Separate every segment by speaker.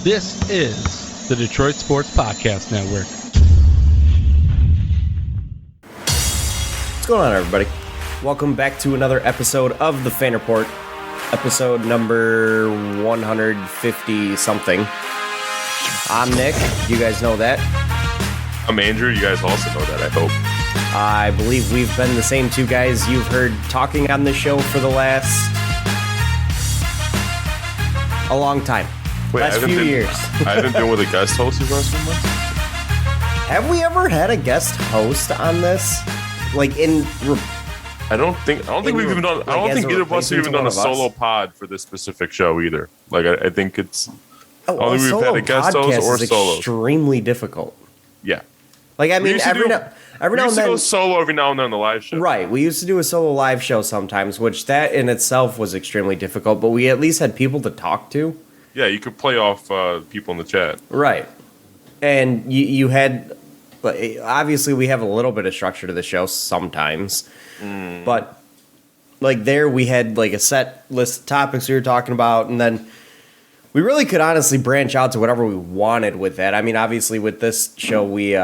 Speaker 1: This is the Detroit Sports Podcast Network.
Speaker 2: What's going on, everybody? Welcome back to another episode of the Fan Report, episode number 150-something. I'm Nick. You guys know that.
Speaker 3: I'm Andrew. You guys also know that, I hope.
Speaker 2: I believe we've been the same two guys you've heard talking on this show for the last... a long time.
Speaker 3: Wait,
Speaker 2: last few years.
Speaker 3: I haven't been with a guest host these last few months.
Speaker 2: Have we ever had a guest host on this?
Speaker 3: I don't think we've even done. I don't think either of us have even done a solo pod for this specific show either. Like I think it's. I don't think we've had a guest host or solo.
Speaker 2: Extremely difficult.
Speaker 3: Yeah.
Speaker 2: Like I mean, every now and then
Speaker 3: go solo every now and then on the live show.
Speaker 2: Right. We used to do a solo live show sometimes, which that in itself was extremely difficult. But we at least had people to talk to.
Speaker 3: Yeah, you could play off people in the chat.
Speaker 2: Right. And you had, obviously we have a little bit of structure to the show sometimes, but like there we had like a set list of topics we were talking about, and then we really could honestly branch out to whatever we wanted with that. I mean, obviously with this show we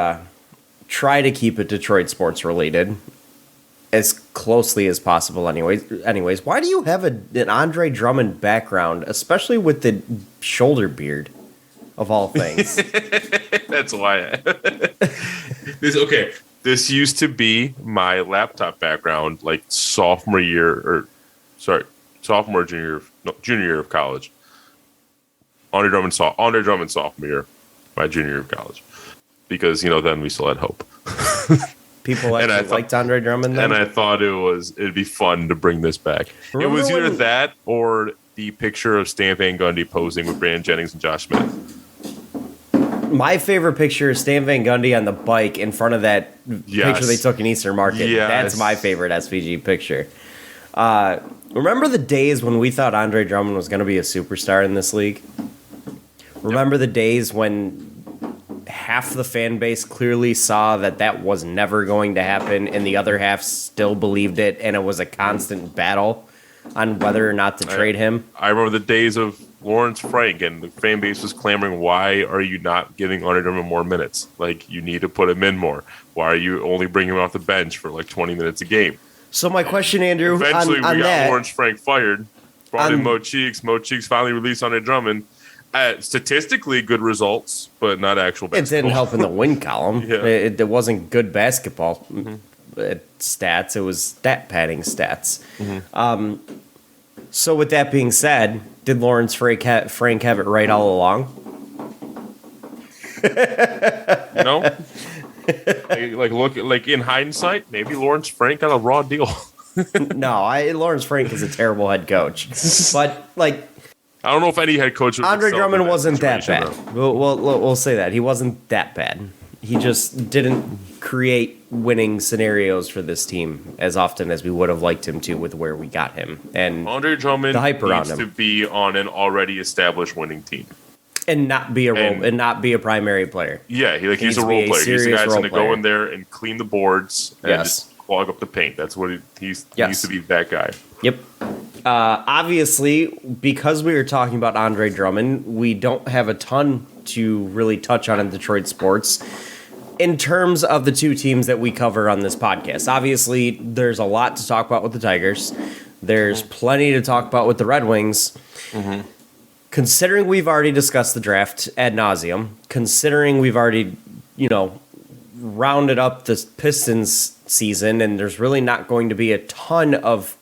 Speaker 2: try to keep it Detroit sports related as closely as possible anyways. Why do you have an Andre Drummond background, especially with the shoulder beard, of all things?
Speaker 3: That's why. This used to be my laptop background, like junior year of college. Andre Drummond sophomore year, my junior year of college, because then we still had hope.
Speaker 2: People actually liked Andre Drummond then?
Speaker 3: And I thought it'd be fun to bring this back. It was either that or the picture of Stan Van Gundy posing with Brandon Jennings and Josh Smith.
Speaker 2: My favorite picture is Stan Van Gundy on the bike in front of that picture they took in Eastern Market. Yes. That's my favorite SVG picture. Remember the days when we thought Andre Drummond was going to be a superstar in this league? Remember the days when half the fan base clearly saw that was never going to happen, and the other half still believed it, and it was a constant battle on whether or not to trade him?
Speaker 3: I remember the days of Lawrence Frank, and the fan base was clamoring, why are you not giving Andre Drummond more minutes? Like, you need to put him in more. Why are you only bringing him off the bench for like 20 minutes a game?
Speaker 2: So my question, Andrew,
Speaker 3: eventually
Speaker 2: on
Speaker 3: we got
Speaker 2: that,
Speaker 3: Lawrence Frank fired, brought in Mo Cheeks. Mo Cheeks finally released Andre Drummond. Statistically, good results, but not actual basketball.
Speaker 2: It didn't help in the win column.
Speaker 3: Yeah.
Speaker 2: It wasn't good basketball stats. It was stat padding stats. So with that being said, did Lawrence Frank have it right all along?
Speaker 3: No. Look in hindsight, maybe Lawrence Frank got a raw deal.
Speaker 2: No, Lawrence Frank is a terrible head coach, but
Speaker 3: I don't know if any head coach.
Speaker 2: Andre Drummond wasn't that bad. We'll say that he wasn't that bad. He just didn't create winning scenarios for this team as often as we would have liked him to with where we got him. And
Speaker 3: Andre Drummond
Speaker 2: the hype around
Speaker 3: needs
Speaker 2: him
Speaker 3: to be on an already established winning team
Speaker 2: and not be a primary player.
Speaker 3: Yeah, he's a role player. He's the guy that's going to go in there and clean the boards and just clog up the paint. That's what he needs to be, that guy.
Speaker 2: Yep. Obviously, because we were talking about Andre Drummond, we don't have a ton to really touch on in Detroit sports in terms of the two teams that we cover on this podcast. Obviously, there's a lot to talk about with the Tigers. There's plenty to talk about with the Red Wings. Considering we've already discussed the draft ad nauseum, considering we've already, rounded up the Pistons season, and there's really not going to be a ton of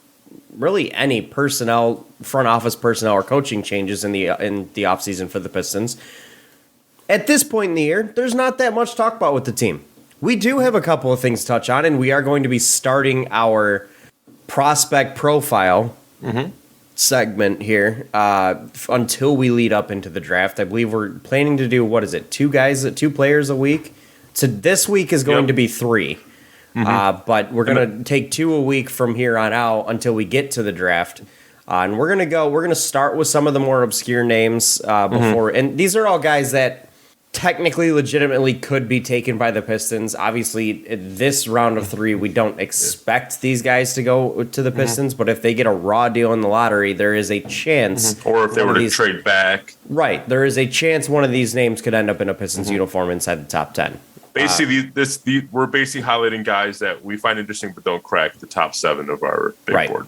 Speaker 2: really any personnel, front office personnel or coaching changes in the offseason for the Pistons. At this point in the year, there's not that much to talk about with the team. We do have a couple of things to touch on, and we are going to be starting our prospect profile segment here until we lead up into the draft. I believe we're planning to do, 2 players a week? So this week is going to be 3. But we're going to take 2 a week from here on out until we get to the draft. And we're going to start with some of the more obscure names before. And these are all guys that technically, legitimately could be taken by the Pistons. Obviously, this round of 3, we don't expect these guys to go to the Pistons, but if they get a raw deal in the lottery, there is a chance.
Speaker 3: Or if they were to trade back.
Speaker 2: Right. There is a chance one of these names could end up in a Pistons uniform inside the top 10.
Speaker 3: Basically, we're basically highlighting guys that we find interesting but don't crack the top 7 of our big board.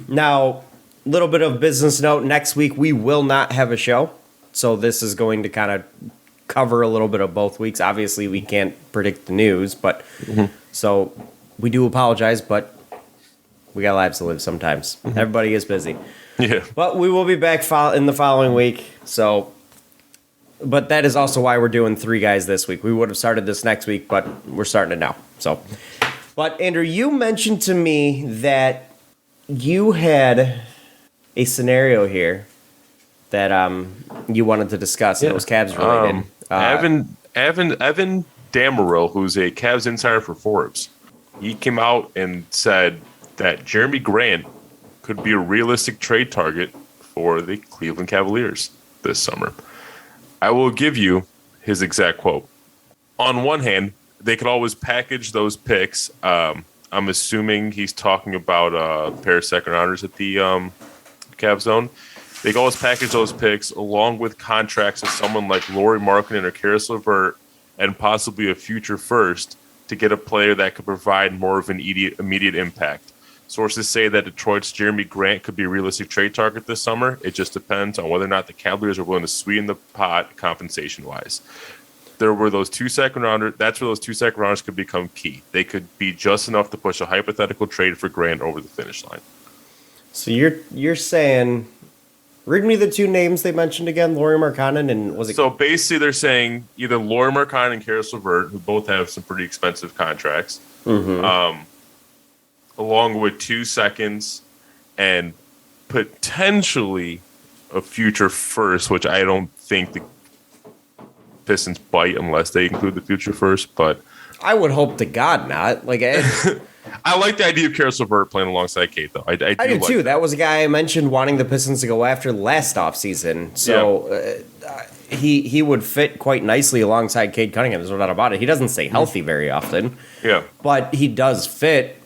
Speaker 2: Now, little bit of business note. Next week, we will not have a show. So this is going to kind of cover a little bit of both weeks. Obviously, we can't predict the news, but so we do apologize, but we got lives to live sometimes. Everybody is busy.
Speaker 3: Yeah.
Speaker 2: But we will be back in the following week. So, but that is also why we're doing 3 guys this week. We would have started this next week, but we're starting it now. So, but Andrew, you mentioned to me that you had a scenario here that you wanted to discuss, and it was Cavs related.
Speaker 3: Evan Damaro, who's a Cavs insider for Forbes, he came out and said that Jerami Grant could be a realistic trade target for the Cleveland Cavaliers this summer. I will give you his exact quote. On one hand, they could always package those picks. I'm assuming he's talking about a pair of second rounders at the Cavs zone. They can always package those picks along with contracts of someone like Lauri Markkanen or Karis LeVert and possibly a future first to get a player that could provide more of an immediate impact. Sources say that Detroit's Jerami Grant could be a realistic trade target this summer. It just depends on whether or not the Cavaliers are willing to sweeten the pot compensation-wise. There were those 2 second rounders. That's where those 2 second rounders could become key. They could be just enough to push a hypothetical trade for Grant over the finish line.
Speaker 2: So you're saying, read me the 2 names they mentioned again, Lauri Markkanen and was it?
Speaker 3: So basically, they're saying either Lauri Markkanen and Karis LeVert, who both have some pretty expensive contracts, along with 2 seconds and potentially a future first, which I don't think the Pistons bite unless they include the future first. But
Speaker 2: I would hope to God not. Like
Speaker 3: I like the idea of Karis LeVert playing alongside Kate, though. I do
Speaker 2: like too.
Speaker 3: That.
Speaker 2: That was a guy I mentioned wanting the Pistons to go after last offseason. So he would fit quite nicely alongside Cade Cunningham. There's no doubt about it. He doesn't stay healthy very often.
Speaker 3: Yeah.
Speaker 2: But he does fit.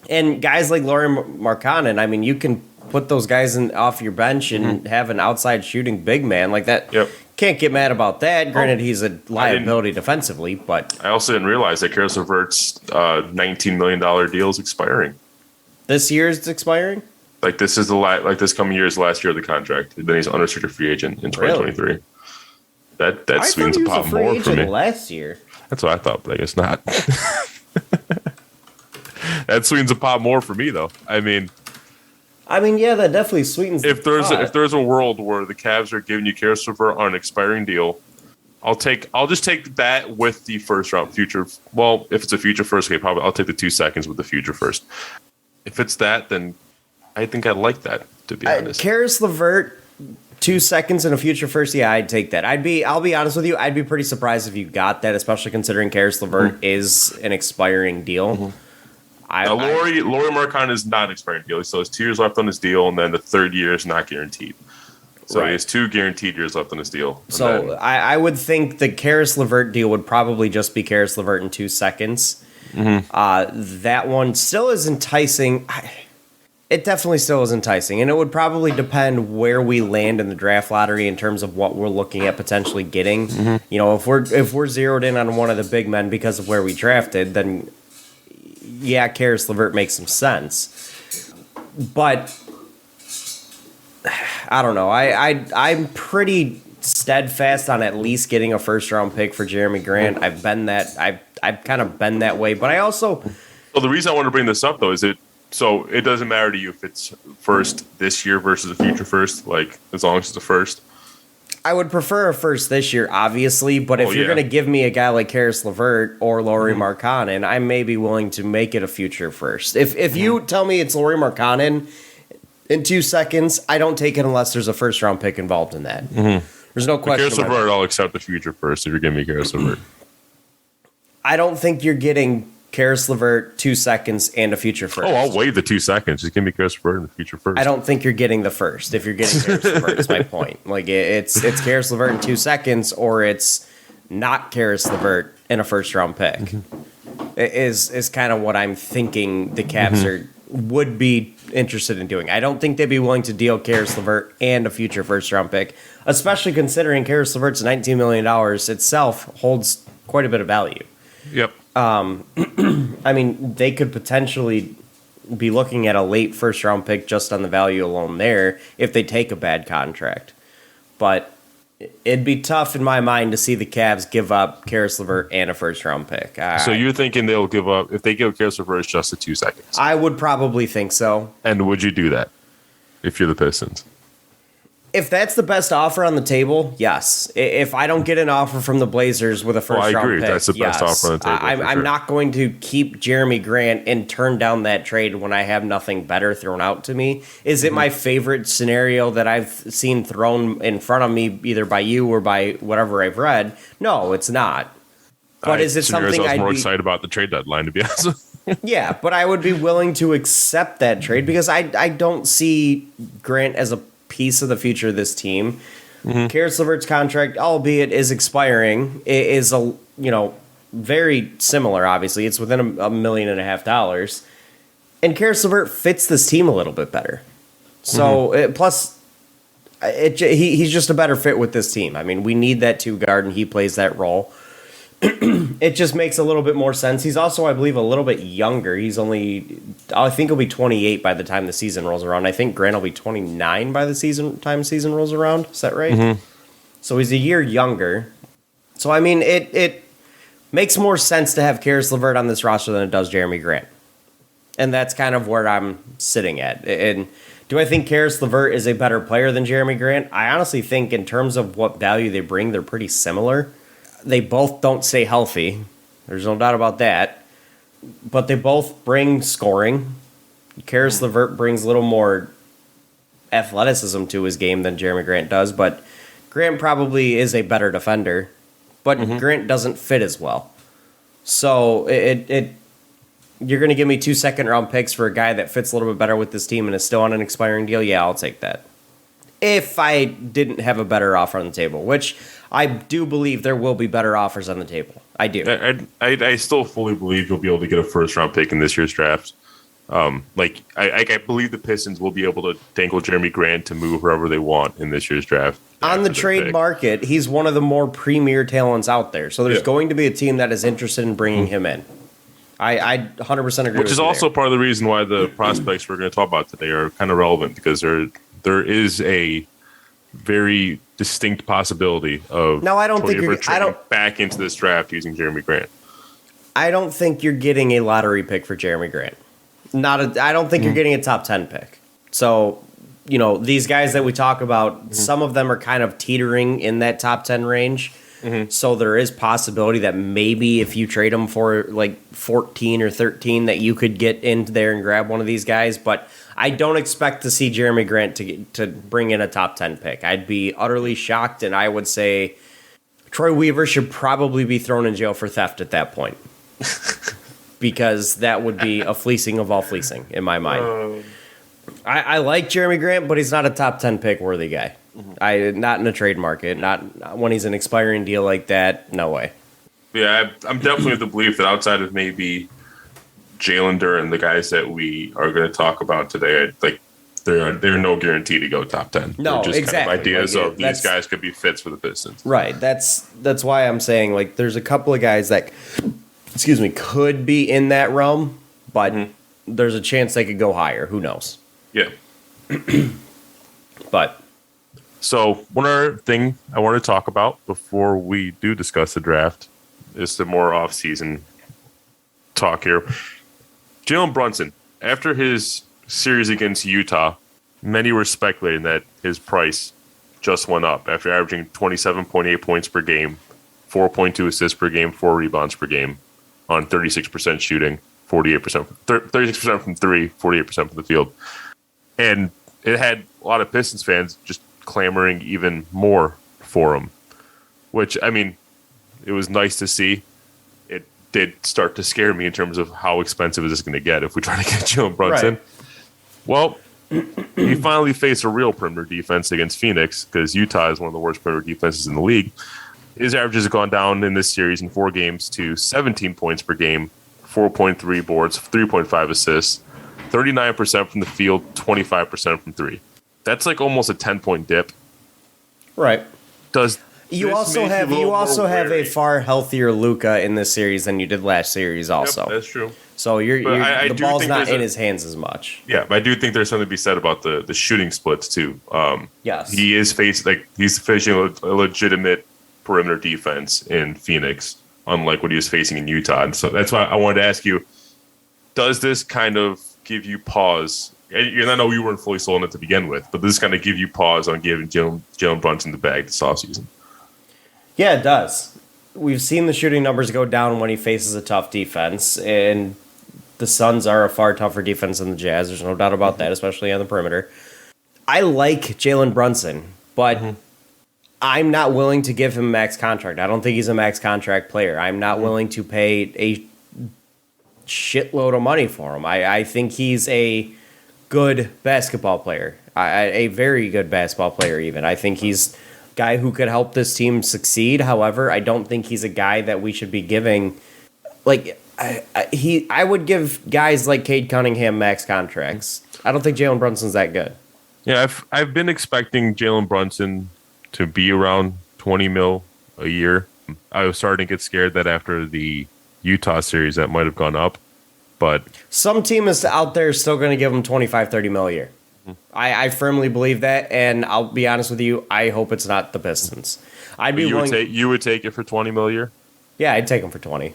Speaker 2: And guys like Lauri Markkanen, I mean, you can put those guys off your bench and have an outside shooting big man like that.
Speaker 3: Yep.
Speaker 2: Can't get mad about that. Granted, he's a liability defensively, but
Speaker 3: I also didn't realize that Karis LeVert's $19 million deal is expiring.
Speaker 2: This year's expiring?
Speaker 3: Like this is this coming year is the last year of the contract. Then he's an unrestricted free agent in 2023.
Speaker 2: Really?
Speaker 3: That sweetens a pop more for me.
Speaker 2: Last year.
Speaker 3: That's what I thought, but I guess not. That sweetens a pot more for me, though. I mean,
Speaker 2: yeah, that definitely sweetens.
Speaker 3: If there's a world where the Cavs are giving you Karis LeVert on an expiring deal, I'll just take that with the first round future. Well, if it's a future first, okay, probably I'll take the 2 seconds with the future first. If it's that, then I think I'd like that, to be honest.
Speaker 2: Karis LeVert, 2 seconds and a future first, yeah, I'd take that. I'll be honest with you, I'd be pretty surprised if you got that, especially considering Karis LeVert is an expiring deal.
Speaker 3: Lauri Markkanen is not an expiring deal. He still has 2 years left on his deal, and then the 3rd year is not guaranteed. So he has 2 guaranteed years left on his deal.
Speaker 2: So I would think the Karis LeVert deal would probably just be Karis LeVert in 2 seconds. That one still is enticing. It definitely still is enticing, and it would probably depend where we land in the draft lottery in terms of what we're looking at potentially getting. You know, if we're zeroed in on one of the big men because of where we drafted, then yeah, Karis LeVert makes some sense. But I don't know. I'm pretty steadfast on at least getting a first round pick for Jerami Grant. I've kind of been that way, but I also.
Speaker 3: Well, the reason I want to bring this up though is it doesn't matter to you if it's first this year versus a future first, like as long as it's a first.
Speaker 2: I would prefer a first this year, obviously, but if you're going to give me a guy like Karis LeVert or Lauri Markkanen, I may be willing to make it a future first. If you tell me it's Lauri Markkanen in 2 seconds, I don't take it unless there's a first round pick involved in that. There's no question.
Speaker 3: Karis LeVert, I'll accept the future first if you're giving me Karis LeVert.
Speaker 2: I don't think you're getting Karis LeVert, 2 seconds, and a future first.
Speaker 3: Oh, I'll wait the 2 seconds. Just give me Karis LeVert in the future first.
Speaker 2: I don't think you're getting the first. If you're getting Karis LeVert, is my point. Like it's Karis LeVert in 2 seconds, or it's not Karis LeVert in a first round pick. Is kind of what I'm thinking the Cavs would be interested in doing. I don't think they'd be willing to deal Karis LeVert and a future first round pick, especially considering Karis LeVert's $19 million itself holds quite a bit of value.
Speaker 3: Yep.
Speaker 2: I mean, they could potentially be looking at a late first round pick just on the value alone there if they take a bad contract. But it'd be tough in my mind to see the Cavs give up Karis LeVert and a first round pick.
Speaker 3: So you're thinking they'll give up, if they give Karis LeVert just the 2 seconds?
Speaker 2: I would probably think so.
Speaker 3: And would you do that if you're the Pistons?
Speaker 2: If that's the best offer on the table, yes. If I don't get an offer from the Blazers with a first round pick,
Speaker 3: I agree. That's the best offer on the table.
Speaker 2: I'm not going to keep Jerami Grant and turn down that trade when I have nothing better thrown out to me. Is it my favorite scenario that I've seen thrown in front of me, either by you or by whatever I've read? No, it's not. But is it something
Speaker 3: I was
Speaker 2: I'd
Speaker 3: more
Speaker 2: be
Speaker 3: excited about the trade deadline, to be honest with you.
Speaker 2: Yeah, but I would be willing to accept that trade because I don't see Grant as a piece of the future of this team. Karis LeVert's contract, albeit is expiring, is very similar. Obviously, it's within $1.5 million, and Karis LeVert fits this team a little bit better. So plus, he's just a better fit with this team. I mean, we need that 2 guard, and he plays that role. It just makes a little bit more sense. He's also, I believe, a little bit younger. He's I think he'll be 28 by the time the season rolls around. I think Grant will be 29 by the season rolls around. Is that right? So he's a year younger. So, I mean, it makes more sense to have Karis LeVert on this roster than it does Jerami Grant. And that's kind of where I'm sitting at. And do I think Karis LeVert is a better player than Jerami Grant? I honestly think in terms of what value they bring, they're pretty similar. They both don't stay healthy. There's no doubt about that. But they both bring scoring. Karis LeVert brings a little more athleticism to his game than Jerami Grant does, but Grant probably is a better defender. But Grant doesn't fit as well. So you're going to give me 2 second-round picks for a guy that fits a little bit better with this team and is still on an expiring deal? Yeah, I'll take that. If I didn't have a better offer on the table, which I do believe there will be better offers on the table. I do.
Speaker 3: I still fully believe you'll be able to get a first-round pick in this year's draft. I believe the Pistons will be able to dangle Jerami Grant to move wherever they want in this year's draft.
Speaker 2: On the trade market, he's one of the more premier talents out there. So there's going to be a team that is interested in bringing him in. I 100% agree.
Speaker 3: Which is also part of the reason why the prospects we're going to talk about today are kind of relevant, because there is a very distinct possibility of back into this draft using Jerami Grant.
Speaker 2: I don't think you're getting a lottery pick for Jerami Grant. I don't think you're getting a top 10 pick. So, these guys that we talk about, some of them are kind of teetering in that top 10 range. So there is possibility that maybe if you trade them for like 14 or 13 that you could get in there and grab one of these guys. But I don't expect to see Jerami Grant to bring in a top 10 pick. I'd be utterly shocked, and I would say Troy Weaver should probably be thrown in jail for theft at that point. Because that would be a fleecing of all fleecing in my mind. I like Jerami Grant, but he's not a top 10 pick worthy guy. Not in a trade market, not when he's an expiring deal like that. No way.
Speaker 3: Yeah, I'm definitely of the belief that outside of maybe Jalen Durham, the guys that we are going to talk about today, they're no guarantee to go top 10.
Speaker 2: No,
Speaker 3: they're just
Speaker 2: exactly.
Speaker 3: kind of ideas of these guys could be fits for the Pistons.
Speaker 2: Right. That's why I'm saying there's a couple of guys that, could be in that realm, but there's a chance they could go higher. Who knows?
Speaker 3: Yeah.
Speaker 2: But.
Speaker 3: So one other thing I want to talk about before we do discuss the draft is the more off-season talk here. Jalen Brunson, after his series against Utah, many were speculating that his price just went up after averaging 27.8 points per game, 4.2 assists per game, 4 rebounds per game on 36% shooting, 36% from three, 48% from the field. And it had a lot of Pistons fans just clamoring even more for him, which, I mean, it was nice to see. It did start to scare me in terms of how expensive is this going to get if we try to get Jalen Brunson.
Speaker 2: Right.
Speaker 3: Well, he finally faced a real perimeter defense against Phoenix because Utah is one of the worst perimeter defenses in the league. His averages have gone down in this series in 4 games to 17 points per game, 4.3 boards, 3.5 assists, 39% from the field, 25% from 3. That's like almost a 10-point dip.
Speaker 2: Right.
Speaker 3: Does
Speaker 2: You also have a far healthier Luka in this series than you did last series. Also,
Speaker 3: Yep, that's true.
Speaker 2: So the
Speaker 3: do
Speaker 2: ball's
Speaker 3: think
Speaker 2: not
Speaker 3: there's
Speaker 2: in his hands as much.
Speaker 3: Yeah, but I do think there's something to be said about the shooting splits too.
Speaker 2: Yes,
Speaker 3: he's facing a legitimate perimeter defense in Phoenix, unlike what he was facing in Utah. And so that's why I wanted to ask you: does this kind of give you pause? I know you weren't fully sold on it to begin with, but this kind of give you pause on giving Jalen Brunson the bag this offseason.
Speaker 2: Yeah, it does. We've seen the shooting numbers go down when he faces a tough defense, and the Suns are a far tougher defense than the Jazz. There's no doubt about that, especially on the perimeter. I like Jalen Brunson, but I'm not willing to give him a max contract. I don't think he's a max contract player. I'm not willing to pay a shitload of money for him. I think he's a good basketball player, a very good basketball player even. I think he's a guy who could help this team succeed. However, I don't think he's a guy that we should be giving, like, I would give guys like Cade Cunningham max contracts. I don't think Jalen Brunson's that good.
Speaker 3: Yeah, I've been expecting Jalen Brunson to be around 20 mil a year. I was starting to get scared that after the Utah series that might have gone up, but
Speaker 2: some team is out there still going to give him 25, 30 mil a year. I firmly believe that, and I'll be honest with you, I hope it's not the Pistons.
Speaker 3: You would take it for 20 mil a year?
Speaker 2: Yeah, I'd take him for 20.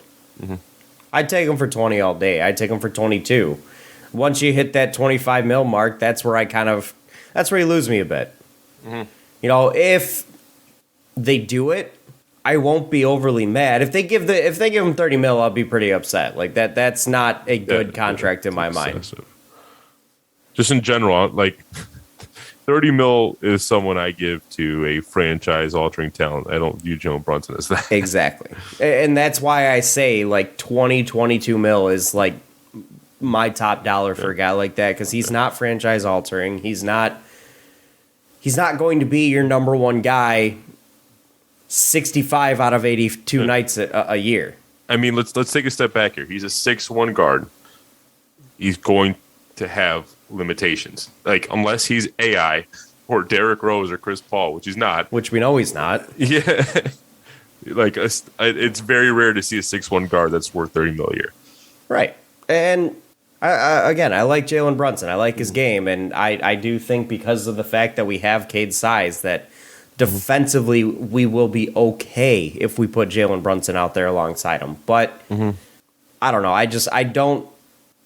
Speaker 2: I'd take him for 20 all day. I'd take him for 22. Once you hit that 25 mil mark, that's where you lose me a bit. You know, if they do it, I won't be overly mad. If they give him 30 mil, I'll be pretty upset. Like that's not a good contract in my mind.
Speaker 3: Just in general, like 30 mil is someone I give to a franchise-altering talent. I don't view Jalen Brunson as that.
Speaker 2: Exactly. And that's why I say, like, 20, 22 mil is, like, my top dollar for a guy like that, because he's not franchise-altering. He's not going to be your number one guy 65 out of 82 nights a year.
Speaker 3: I mean, let's take a step back here. He's a 6'1" guard. He's going to have limitations, like unless he's AI or Derrick Rose or Chris Paul, which he's not.
Speaker 2: Which we know he's not.
Speaker 3: Yeah, like it's very rare to see a 6'1" guard that's worth 30 mil a year.
Speaker 2: Right, and I like Jalen Brunson. I like his game, and I do think because of the fact that we have Cade's size, that defensively we will be okay if we put Jalen Brunson out there alongside him. But I don't know. I don't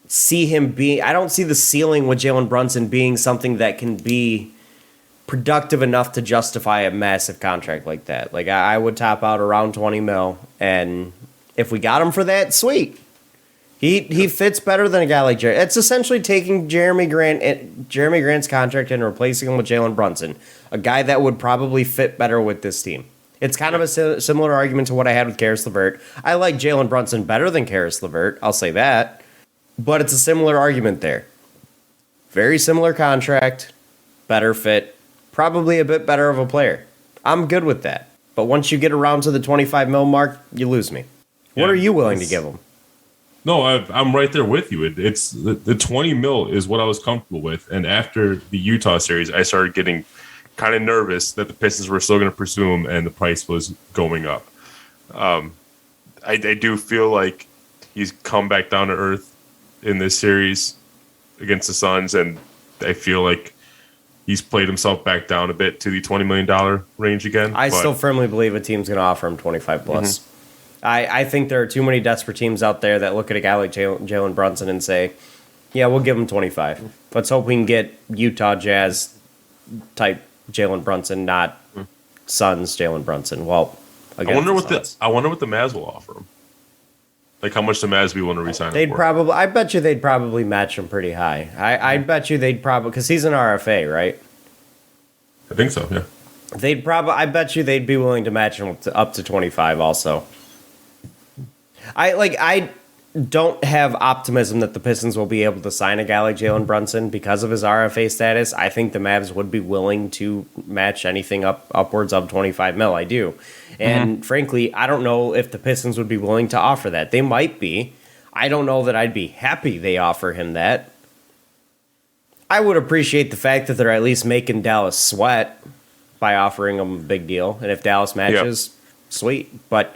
Speaker 2: see the ceiling with Jalen Brunson being something that can be productive enough to justify a massive contract like that. Like I would top out around 20 mil, and if we got him for that, sweet. He fits better than a guy like Jerry. It's essentially taking Jerami Grant's contract and replacing him with Jalen Brunson, a guy that would probably fit better with this team. It's kind of a similar argument to what I had with Karis LeVert. I like Jalen Brunson better than Karis LeVert, I'll say that. But it's a similar argument there. Very similar contract, better fit, probably a bit better of a player. I'm good with that. But once you get around to the 25 mil mark, you lose me. What are you willing to give him?
Speaker 3: No, I'm right there with you. It's the 20 mil is what I was comfortable with. And after the Utah series, I started getting kind of nervous that the Pistons were still going to pursue him and the price was going up. I do feel like he's come back down to earth in this series against the Suns, and I feel like he's played himself back down a bit to the $20 million range again.
Speaker 2: I still firmly believe a team's going to offer him 25 plus. I think there are too many desperate teams out there that look at a guy like Jalen Brunson and say, yeah, we'll give him 25. Let's hope we can get Utah Jazz type Jalen Brunson, not Suns Jalen Brunson. Well,
Speaker 3: I wonder what the Mavs will offer him. Like how much the Mavs be willing to resign him for?
Speaker 2: I bet you they'd probably match him pretty high. I bet you they'd probably, because he's an RFA, right?
Speaker 3: I think so, yeah.
Speaker 2: I bet you they'd be willing to match him up to 25 also. I don't have optimism that the Pistons will be able to sign a guy like Jalen Brunson because of his RFA status. I think the Mavs would be willing to match anything upwards of 25 mil. I do. And frankly, I don't know if the Pistons would be willing to offer that. They might be. I don't know that I'd be happy they offer him that. I would appreciate the fact that they're at least making Dallas sweat by offering him a big deal. And if Dallas matches, sweet. But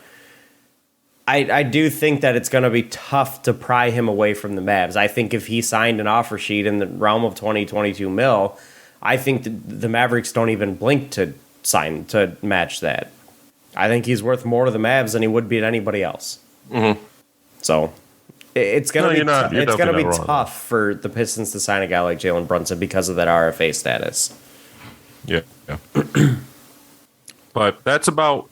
Speaker 2: I do think that it's going to be tough to pry him away from the Mavs. I think if he signed an offer sheet in the realm of 22 mil, I think the Mavericks don't even blink to match that. I think he's worth more to the Mavs than he would be to anybody else. So it's going to be tough for the Pistons to sign a guy like Jalen Brunson because of that RFA status.
Speaker 3: Yeah. But that's about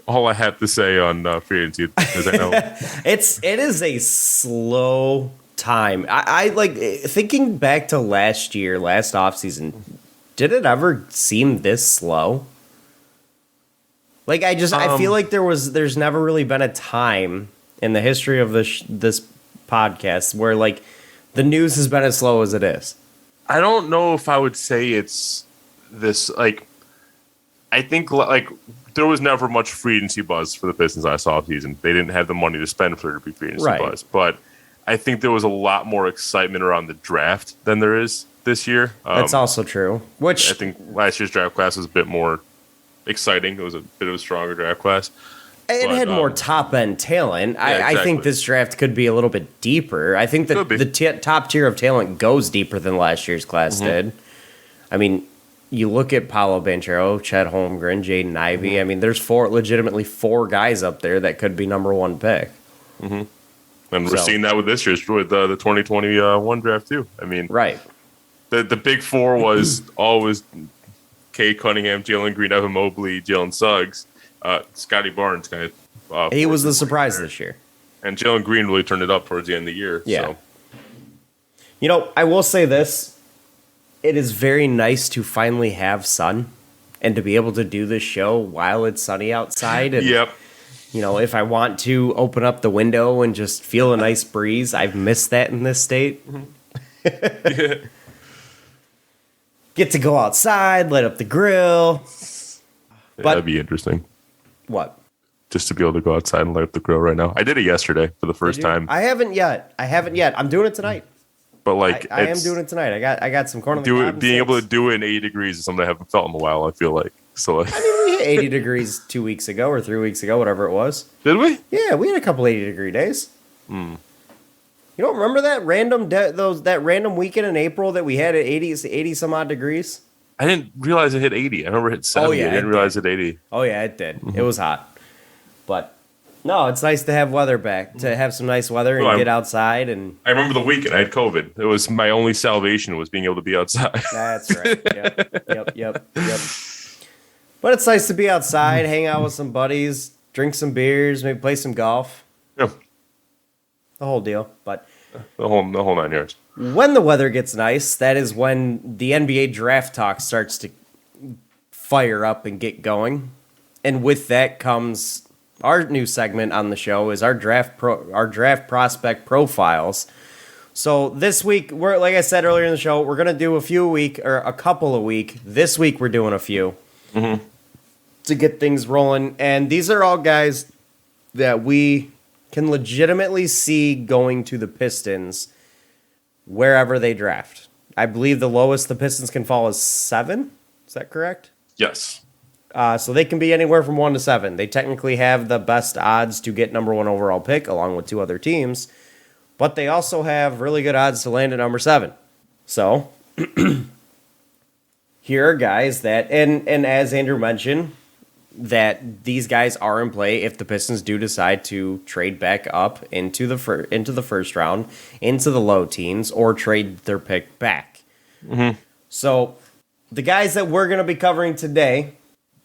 Speaker 3: all I have to say on free agency, because I know
Speaker 2: it is a slow time. I like thinking back to last offseason. Did it ever seem this slow? Like I feel like there's never really been a time in the history of this podcast where like the news has been as slow as it is.
Speaker 3: I don't know if I would say it's this, like, I think like there was never much free agency buzz for the Pistons last offseason. They didn't have the money to spend for there to be free agency buzz. But I think there was a lot more excitement around the draft than there is this year.
Speaker 2: That's also true. Which
Speaker 3: I think last year's draft class was a bit more exciting. It was a bit of a stronger draft class.
Speaker 2: It had more top-end talent. I think this draft could be a little bit deeper. I think that the top tier of talent goes deeper than last year's class did. I mean, you look at Paolo Banchero, Chet Holmgren, Jaden Ivey. I mean, there's legitimately four guys up there that could be number one pick.
Speaker 3: And we're seeing that with this year's, with the 2021 draft too. I mean, the big four was always Cade Cunningham, Jalen Green, Evan Mobley, Jalen Suggs. Scotty Barnes kind of.
Speaker 2: He was the surprise this year.
Speaker 3: And Jalen Green really turned it up towards the end of the year.
Speaker 2: Yeah.
Speaker 3: So.
Speaker 2: You know, I will say this. It is very nice to finally have sun and to be able to do this show while it's sunny outside. And, you know, if I want to open up the window and just feel a nice breeze, I've missed that in this state. Get to go outside, light up the grill.
Speaker 3: But that'd be interesting.
Speaker 2: What?
Speaker 3: Just to be able to go outside and light up the grill right now. I did it yesterday for the first time.
Speaker 2: I haven't yet. I'm doing it tonight.
Speaker 3: But like,
Speaker 2: I am doing it tonight. I got some corn on the cob.
Speaker 3: Being able to do it in 80 degrees is something I haven't felt in a while, I feel like. So like,
Speaker 2: I mean, we hit 80 degrees 2 weeks ago or 3 weeks ago, whatever it was.
Speaker 3: Did we?
Speaker 2: Yeah, we had a couple 80-degree days. You don't remember that random weekend in April that we had at 80 some odd degrees?
Speaker 3: I didn't realize it hit 80. I remember it hit 70. I didn't realize it hit 80.
Speaker 2: Oh yeah, it did. It was hot. But no, it's nice to have weather back, to have some nice weather and get outside. And
Speaker 3: I remember the weekend I had COVID. It was my only salvation was being able to be outside.
Speaker 2: That's right. Yep. But it's nice to be outside, hang out with some buddies, drink some beers, maybe play some golf.
Speaker 3: Yeah.
Speaker 2: The whole deal. But
Speaker 3: the whole 9 yards.
Speaker 2: When the weather gets nice, that is when the NBA draft talk starts to fire up and get going. And with that comes our new segment on the show is our draft prospect profiles. So this week, we're like I said earlier in the show, we're gonna do a couple a week. This week we're doing a few to get things rolling, and these are all guys that we can legitimately see going to the Pistons wherever they draft. I believe the lowest the Pistons can fall is 7. Is that correct?
Speaker 3: Yes.
Speaker 2: So they can be anywhere from 1 to 7. They technically have the best odds to get number 1 overall pick, along with 2 other teams. But they also have really good odds to land at number 7. So here are guys that, and as Andrew mentioned, that these guys are in play if the Pistons do decide to trade back up into the first round, into the low teens, or trade their pick back. So the guys that we're going to be covering today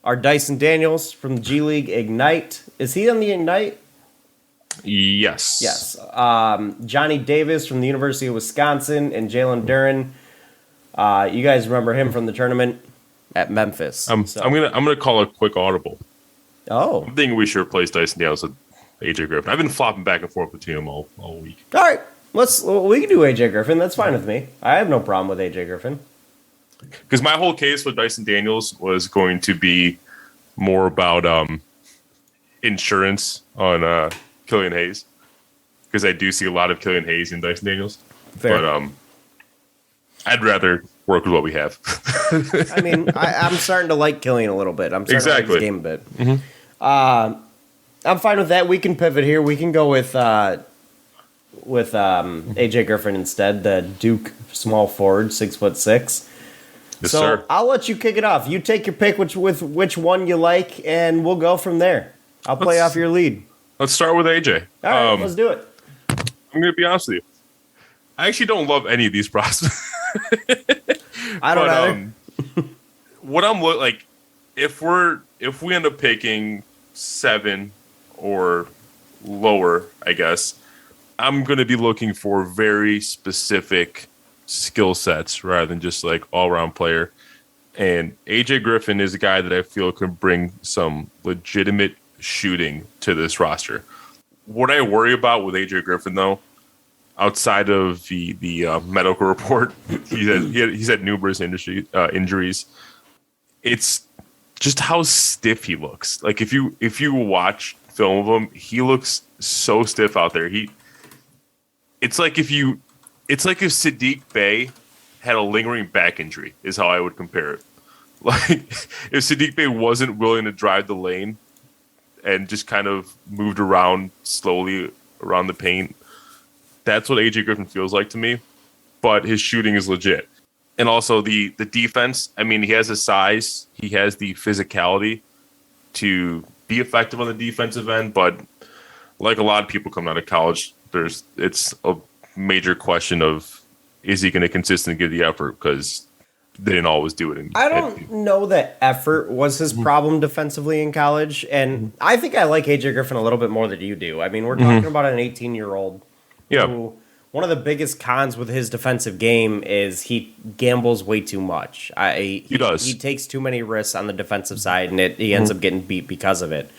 Speaker 2: are Dyson Daniels from the G League Ignite. Is he on the Ignite?
Speaker 3: Yes.
Speaker 2: Yes. Johnny Davis from the University of Wisconsin and Jalen Durham. You guys remember him from the tournament at Memphis.
Speaker 3: I'm gonna call a quick audible.
Speaker 2: Oh.
Speaker 3: I'm thinking we should replace Dyson Daniels with AJ Griffin. I've been flopping back and forth between them all week.
Speaker 2: All right, we can do AJ Griffin. That's fine with me. I have no problem with AJ Griffin.
Speaker 3: Because my whole case with Dyson Daniels was going to be more about insurance on Killian Hayes. Because I do see a lot of Killian Hayes in Dyson Daniels.
Speaker 2: Fair.
Speaker 3: But I'd rather work with what we have.
Speaker 2: I mean, I'm starting to like Killian a little bit. I'm starting to like his game a bit.
Speaker 3: Mm-hmm.
Speaker 2: I'm fine with that. We can pivot here. We can go with AJ Griffin instead, the Duke small forward, 6'6".
Speaker 3: Yes,
Speaker 2: So
Speaker 3: sir.
Speaker 2: I'll let you kick it off. You take your pick with which one you like, and we'll go from there. I'll play off your lead.
Speaker 3: Let's start with AJ.
Speaker 2: All right, let's do it.
Speaker 3: I'm going to be honest with you. I actually don't love any of these prospects.
Speaker 2: I don't either.
Speaker 3: What I'm like, if we end up picking 7 or lower, I guess, I'm going to be looking for very specific skill sets rather than just like all-around player. And AJ Griffin is a guy that I feel can bring some legitimate shooting to this roster. What I worry about with AJ Griffin, though, outside of the medical report, he's had numerous injuries. It's just how stiff he looks. Like if you watch film of him, he looks so stiff out there. It's like if Sadiq Bey had a lingering back injury, is how I would compare it. Like if Sadiq Bey wasn't willing to drive the lane and just kind of moved around slowly around the paint, that's what AJ Griffin feels like to me. But his shooting is legit. And also the defense, I mean, he has the size, he has the physicality to be effective on the defensive end, but like a lot of people coming out of college, it's a major question of, is he going to consistently give the effort? Because they didn't always do it.
Speaker 2: I don't know that effort was his problem defensively in college, and I think I like AJ Griffin a little bit more than you do. I mean, we're talking about an 18-year-old who, one of the biggest cons with his defensive game is he gambles way too much. He does. He takes too many risks on the defensive side, and he ends up getting beat because of it.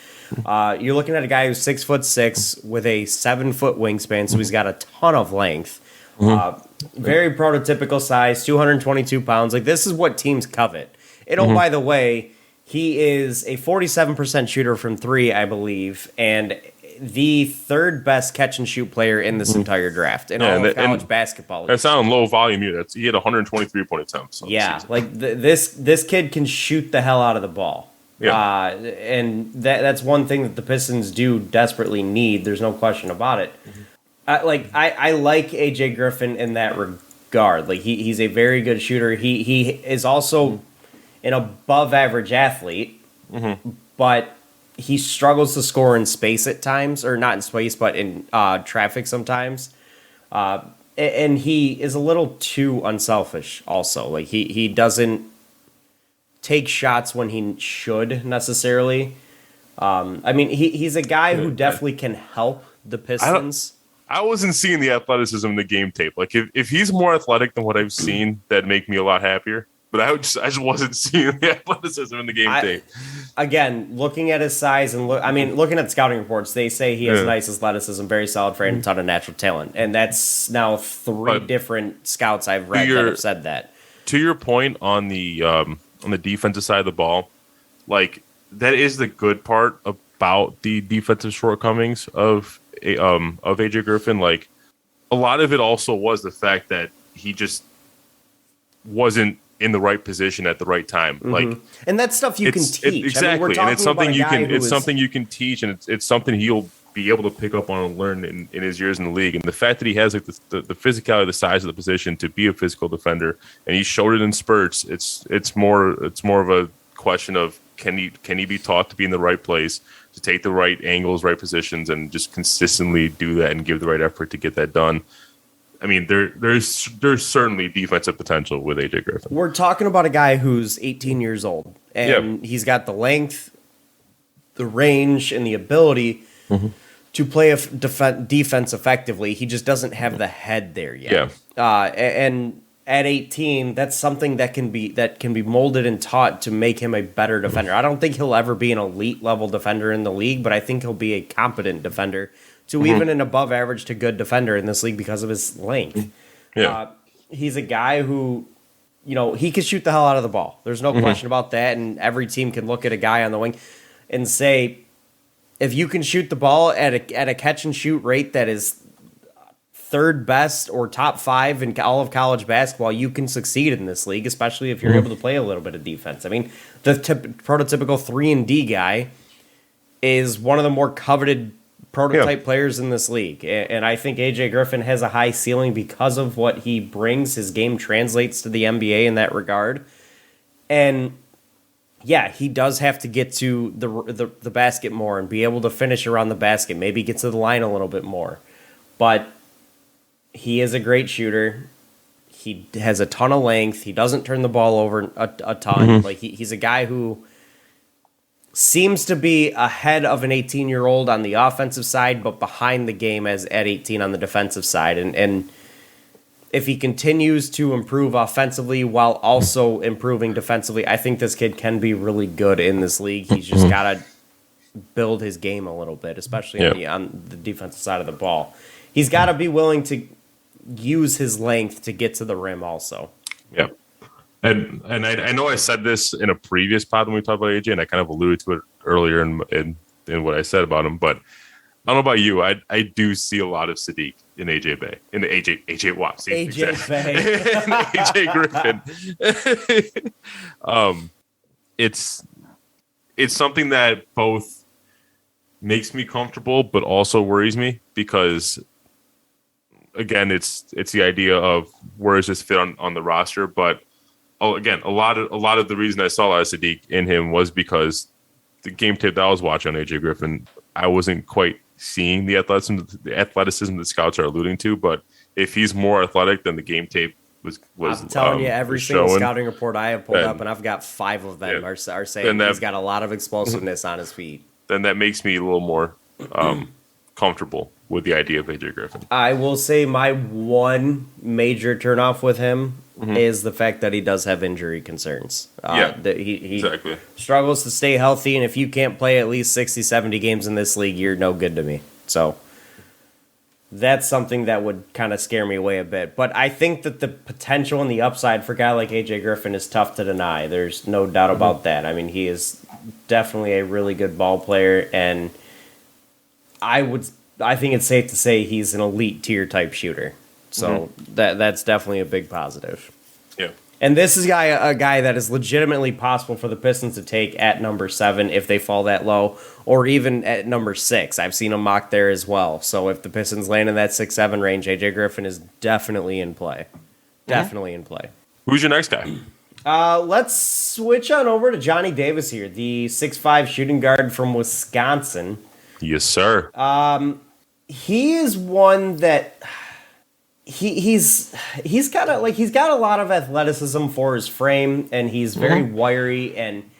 Speaker 2: You're looking at a guy who's 6'6" with a 7-foot wingspan, so he's got a ton of length. Very prototypical size, 222 pounds. Like, this is what teams covet. And oh, by the way, he is a 47% shooter from 3, I believe, and the third best catch and shoot player in this entire draft in all of college basketball.
Speaker 3: That's not in low volume either. He had 123 point attempts.
Speaker 2: Yeah, like this kid can shoot the hell out of the ball. Yeah. And that's one thing that the Pistons do desperately need. There's no question about it. I like AJ Griffin in that regard. Like he's a very good shooter. He is also an above average athlete, but he struggles to score in space at times, or not in space, but in traffic sometimes. And he is a little too unselfish also. Like he doesn't take shots when he should necessarily. I mean, he's a guy who definitely can help the Pistons.
Speaker 3: I wasn't seeing the athleticism in the game tape. Like if he's more athletic than what I've seen, that'd make me a lot happier. But I just wasn't seeing the athleticism in the game tape. Again,
Speaker 2: looking at his size and looking at scouting reports, they say he has nice athleticism, very solid frame, and a ton of natural talent. And that's now 3 different scouts I've read that have said that.
Speaker 3: To your point on the defensive side of the ball, like that is the good part about the defensive shortcomings of AJ Griffin. Like a lot of it also was the fact that he just wasn't in the right position at the right time. Like,
Speaker 2: and that's stuff you can teach.
Speaker 3: Exactly. And it's something something you can teach, and it's something he'll be able to pick up on and learn in his years in the league. And the fact that he has like the physicality, the size of the position to be a physical defender, and he showed it in spurts. It's more of a question of can he be taught to be in the right place, to take the right angles, right positions, and just consistently do that and give the right effort to get that done. I mean, there's certainly defensive potential with AJ Griffin.
Speaker 2: We're talking about a guy who's 18 years old, and he's got the length, the range, and the ability to play defense effectively. He just doesn't have the head there yet. Yeah. And at 18, that's something that can be molded and taught to make him a better defender. I don't think he'll ever be an elite level defender in the league, but I think he'll be a competent defender to even an above average to good defender in this league because of his length.
Speaker 3: Yeah.
Speaker 2: He's a guy who, he can shoot the hell out of the ball. There's no question about that, and every team can look at a guy on the wing and say, if you can shoot the ball at a catch and shoot rate that is third best or top 5 in all of college basketball, you can succeed in this league, especially if you're able to play a little bit of defense. I mean, the prototypical 3-and-D guy is one of the more coveted prototype players in this league. And I think AJ Griffin has a high ceiling because of what he brings. His game translates to the NBA in that regard. And yeah, he does have to get to the basket more and be able to finish around the basket, maybe get to the line a little bit more. But he is a great shooter. He has a ton of length. He doesn't turn the ball over a ton. Like he's a guy who seems to be ahead of an 18-year-old on the offensive side, but behind the game as at 18 on the defensive side. And if he continues to improve offensively while also improving defensively, I think this kid can be really good in this league. He's just got to build his game a little bit, especially on the defensive side of the ball. He's got to be willing to use his length to get to the rim also.
Speaker 3: Yeah. And I know I said this in a previous pod when we talked about AJ, and I kind of alluded to it earlier in what I said about him, but I don't know about you. I do see a lot of Sadiq in AJ Bay, in the AJ Watt,
Speaker 2: AJ Bay,
Speaker 3: AJ Griffin. It's something that both makes me comfortable, but also worries me because, again, it's the idea of where does this fit on the roster. But again, a lot of the reason I saw a lot of Sadiq in him was because the game tape that I was watching on AJ Griffin, I wasn't quite seeing the athleticism that scouts are alluding to. But if he's more athletic than the game tape was
Speaker 2: I'm telling you, every single scouting report I have pulled up, and I've got 5 of them, are saying he's got a lot of explosiveness on his feet.
Speaker 3: Then that makes me a little more comfortable with the idea of AJ Griffin.
Speaker 2: I will say my one major turnoff with him is the fact that he does have injury concerns. That he
Speaker 3: exactly
Speaker 2: struggles to stay healthy, and if you can't play at least 60, 70 games in this league, you're no good to me. So that's something that would kind of scare me away a bit. But I think that the potential and the upside for a guy like AJ Griffin is tough to deny. There's no doubt about that. I mean, he is definitely a really good ball player, and I think it's safe to say he's an elite tier type shooter. So that's definitely a big positive.
Speaker 3: Yeah.
Speaker 2: And this is a guy that is legitimately possible for the Pistons to take at number 7 if they fall that low, or even at number 6. I've seen him mocked there as well. So if the Pistons land in that 6-7 range, AJ Griffin is definitely in play. Definitely in play.
Speaker 3: Who's your next guy?
Speaker 2: Let's switch on over to Johnny Davis here, the 6'5" shooting guard from Wisconsin.
Speaker 3: Yes, sir.
Speaker 2: He is one that he's got a lot of athleticism for his frame, and he's very wiry, and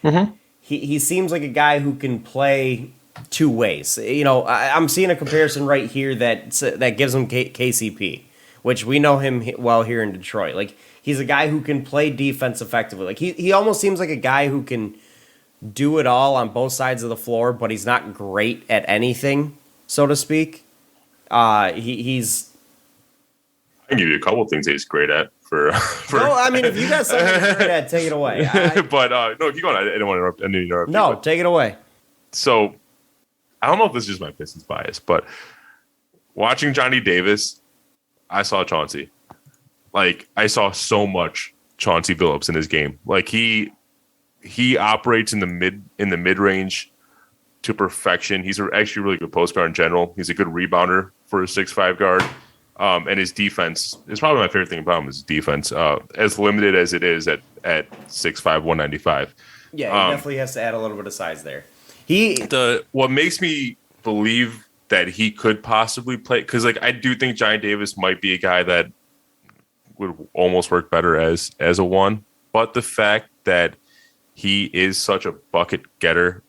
Speaker 2: he seems like a guy who can play 2 ways. I'm seeing a comparison right here that gives him KCP, which we know him well here in Detroit. Like, he's a guy who can play defense effectively. Like, he almost seems like a guy who can do it all on both sides of the floor, but he's not great at anything, so to speak. He's.
Speaker 3: I can give you a couple of things that he's great at. For
Speaker 2: No, I mean, if you got something he's great at, take it away.
Speaker 3: But no, keep going. I didn't want to interrupt. I didn't interrupt.
Speaker 2: No, take it away.
Speaker 3: So, I don't know if this is just my Pistons bias, but watching Johnny Davis, I saw Chauncey. Like, I saw so much Chauncey Billups in his game. Like, he operates in the mid range to perfection. He's actually a really good post guard in general. He's a good rebounder for a 6'5" guard. And his defense is probably my favorite thing about him is his defense, as limited as it is at 6'5", 195.
Speaker 2: Yeah, he definitely has to add a little bit of size there.
Speaker 3: What makes me believe that he could possibly play, because like I do think Johnny Davis might be a guy that would almost work better as a 1, but the fact that he is such a bucket getter,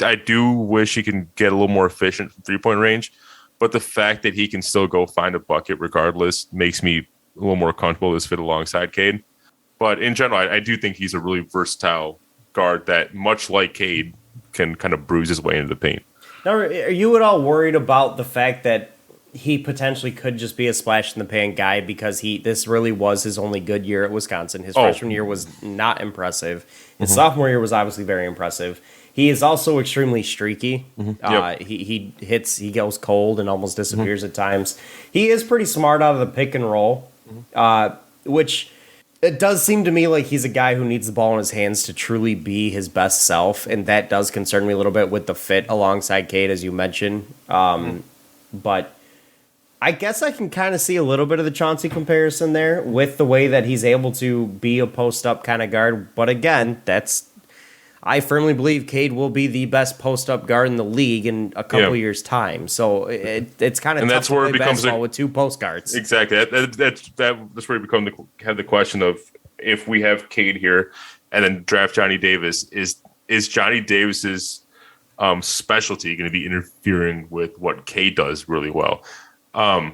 Speaker 3: I do wish he can get a little more efficient from 3-point range. But the fact that he can still go find a bucket regardless makes me little more comfortable with his fit alongside Cade. But in general, I do think he's a really versatile guard that, much like Cade, can kind of bruise his way into the paint.
Speaker 2: Now, are you at all worried about the fact that he potentially could just be a splash in the pan guy because this really was his only good year at Wisconsin? His freshman year was not impressive. His sophomore year was obviously very impressive. He is also extremely streaky.
Speaker 3: Yep.
Speaker 2: He goes cold and almost disappears at times. He is pretty smart out of the pick and roll, which it does seem to me like he's a guy who needs the ball in his hands to truly be his best self, and that does concern me a little bit with the fit alongside Cade, as you mentioned. But I guess I can kind of see a little bit of the Chauncey comparison there with the way that he's able to be a post-up kind of guard. But again, I firmly believe Cade will be the best post-up guard in the league in a couple years' time. So it's kind of tough to play basketball with two post guards.
Speaker 3: Exactly. That's where we have the question of, if we have Cade here and then draft Johnny Davis, is Johnny Davis's specialty going to be interfering with what Cade does really well? But